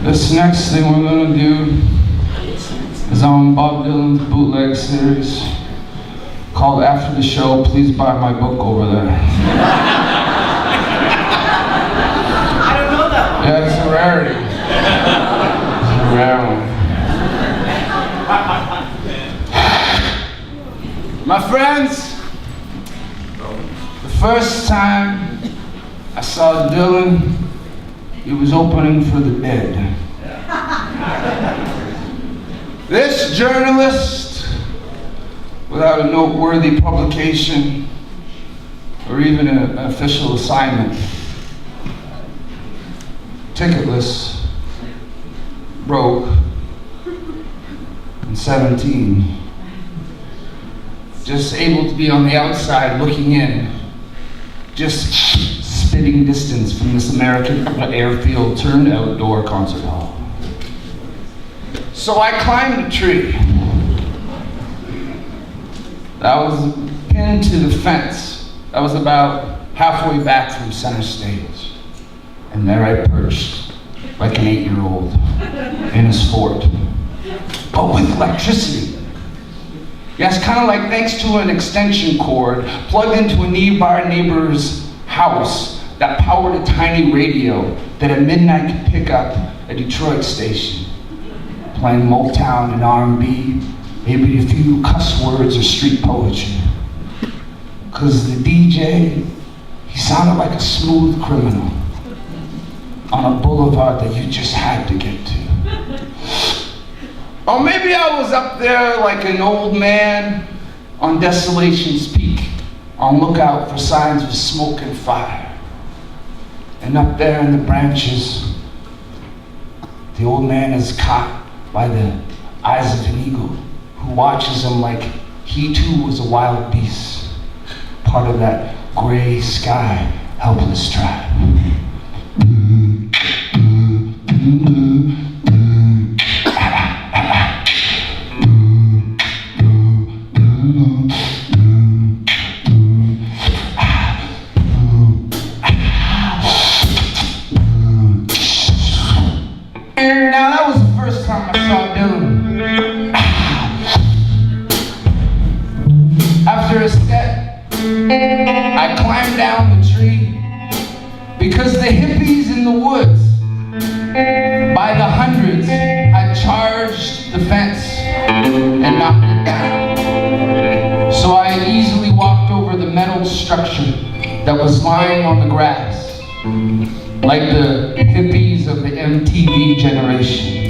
This next thing we're gonna do is on Bob Dylan's bootleg series called After the Show. Please buy my book over there. I don't know that one. Yeah, it's a rarity. It's a rare one. My friends, the first time I saw Dylan, he was opening for the Dead. This journalist, without a noteworthy publication or even an official assignment, ticketless, broke, and 17, just able to be on the outside looking in, just spitting distance from this American airfield turned outdoor concert hall. So I climbed a tree that was pinned to the fence that was about halfway back from center stage. And there I perched, like an 8-year-old, in his fort, but with electricity. Yes, kind of like next to an extension cord plugged into a nearby neighbor's house that powered a tiny radio that at midnight could pick up a Detroit station, playing Motown and R&B, maybe a few cuss words or street poetry. Cause the DJ, he sounded like a smooth criminal on a boulevard that you just had to get to. Or maybe I was up there like an old man on Desolation's peak, on lookout for signs of smoke and fire. And up there in the branches, the old man is caught by the eyes of an eagle who watches him like he too was a wild beast, part of that gray sky, helpless tribe. Now that was the first time I saw Dylan. After a step, I climbed down the tree because the hippies in the woods, by the hundreds, had charged the fence and knocked it down. So I easily walked over the metal structure that was lying on the grass, like the hippies of the MTV generation.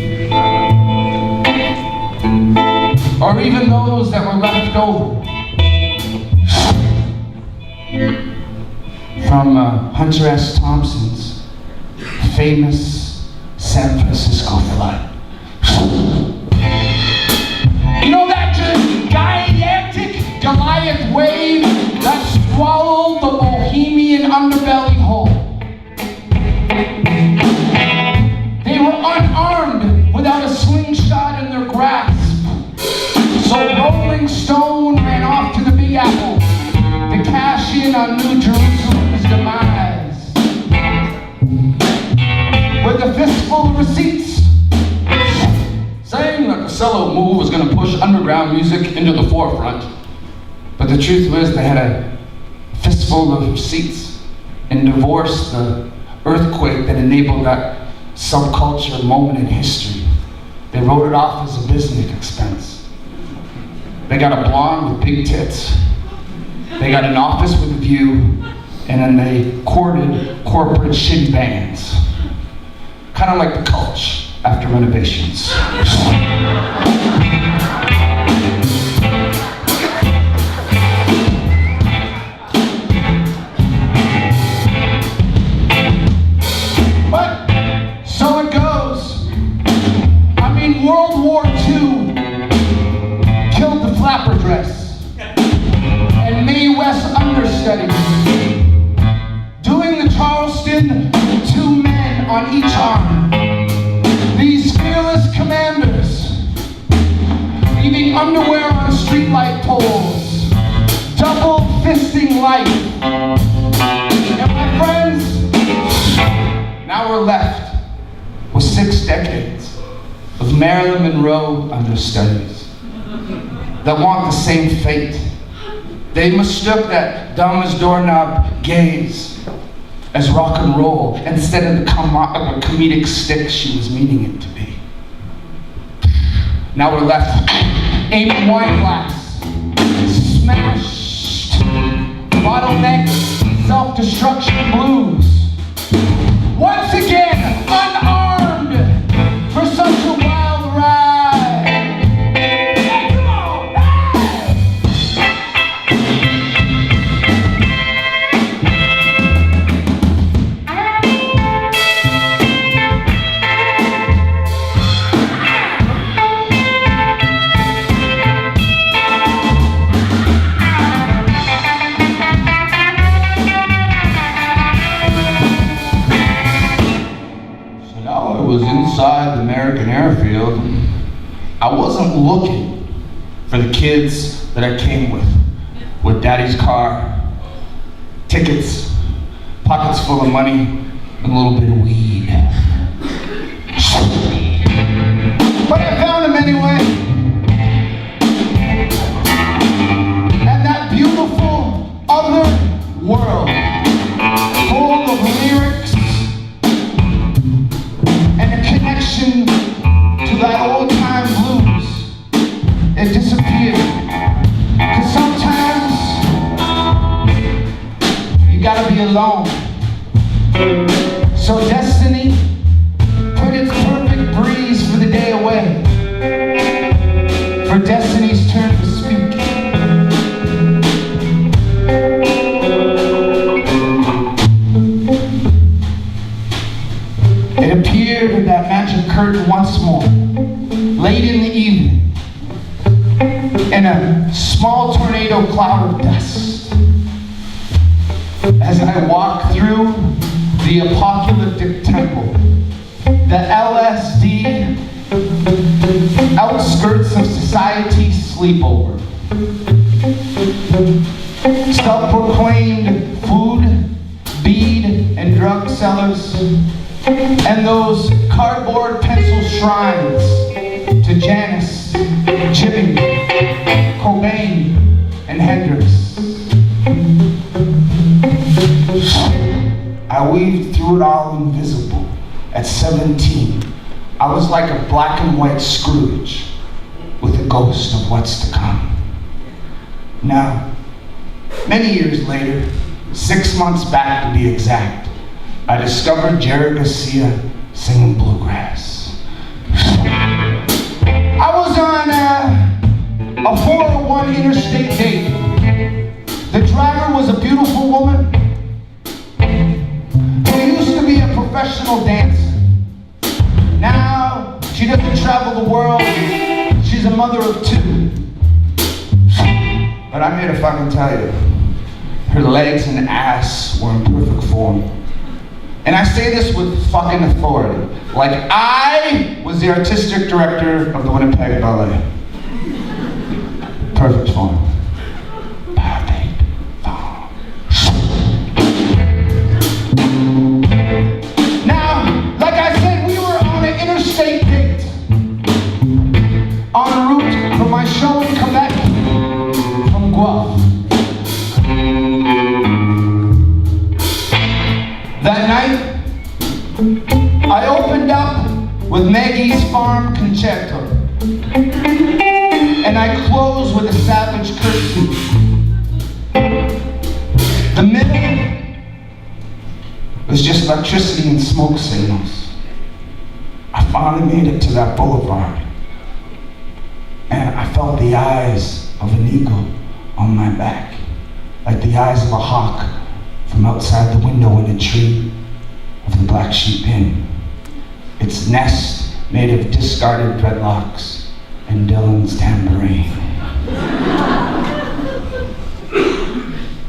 Or even those that were left over from Hunter S. Thompson's famous San Francisco flood. You know that gigantic Goliath wave that swallowed the Bohemian underbelly whole? They were unarmed without a slingshot in their grasp. So Rolling Stone ran off to the Big Apple to cash in on New Jerusalem's demise. With a fistful of receipts, saying that the cello move was going to push underground music into the forefront. But the truth was they had a fistful of receipts and divorced the earthquake that enabled that subculture moment in history. They wrote it off as a business expense. They got a blonde with big tits. They got an office with a view, and then they courted corporate shitty bands. Kind of like the Culture after renovations. But so it goes. I mean, World War II killed the flapper dress and Mae West understudy, doing the Charleston, 2 men on each arm. These fearless commanders, leaving underwear on streetlight poles, double fisting life. And my friends, now we're left with 6 6 decades of Marilyn Monroe understudies that want the same fate. They mistook that dumb as doorknob gaze as rock and roll instead of the comedic stick she was meaning it to be. Now we're left aiming wine glass, smashed, bottleneck, self-destruction blues. Once again, unarmed for such a wild ride. Hey, come on, hey! Was inside the American airfield. I wasn't looking for the kids that I came with daddy's car, tickets, pockets full of money, and a little bit of weed. But I found them anyway. And that beautiful other world, full of lyrics, connection to that old-time blues, it disappeared. 'Cause sometimes you gotta be alone. So destiny put its perfect breeze for the day away, for destiny's turn to speak. It appeared in that magic curtain once more, late in the evening, in a small tornado cloud of dust. As I walked through the apocalyptic temple, the LSD outskirts of society sleepover, self-proclaimed food, bead, and drug sellers, and those cardboard pencil shrines to Janis, Chipping, Cobain, and Hendrix. I weaved through it all invisible. At 17, I was like a black and white Scrooge with a ghost of what's to come. Now, many years later, 6 months back to be exact, I discovered Jerry Garcia singing bluegrass. I was on a 401 interstate date. The driver was a beautiful woman who used to be a professional dancer. Now, she doesn't travel the world. She's a mother of 2. But I'm here to fucking tell you, her legs and ass were in perfect form. And I say this with fucking authority. Like I was the artistic director of the Winnipeg Ballet. Perfect form. Perfect form. Now, like I said, we were on an interstate date. En route from my show in Quebec from Guelph. That night, I opened up with Maggie's Farm Concerto, and I closed with a savage curtsy. The middle was just electricity and smoke signals. I finally made it to that boulevard, and I felt the eyes of an eagle on my back, like the eyes of a hawk from outside the window in a tree of the Black Sheep Inn. Its nest made of discarded dreadlocks and Dylan's tambourine.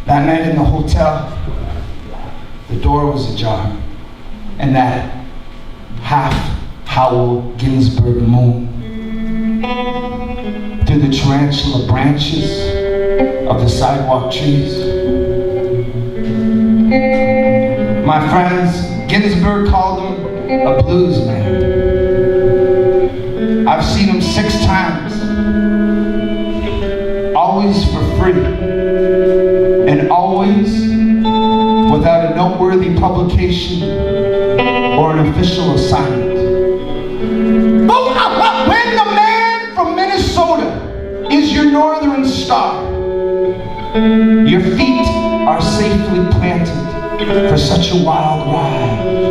That night in the hotel, the door was ajar, and that half-howl Ginsberg moon through the tarantula branches of the sidewalk trees. My friends, Ginsberg called him a blues man. times. Always for free. And always without a noteworthy publication or an official assignment. But when the man from Minnesota is your northern star, your feet are safely planted for such a wild ride.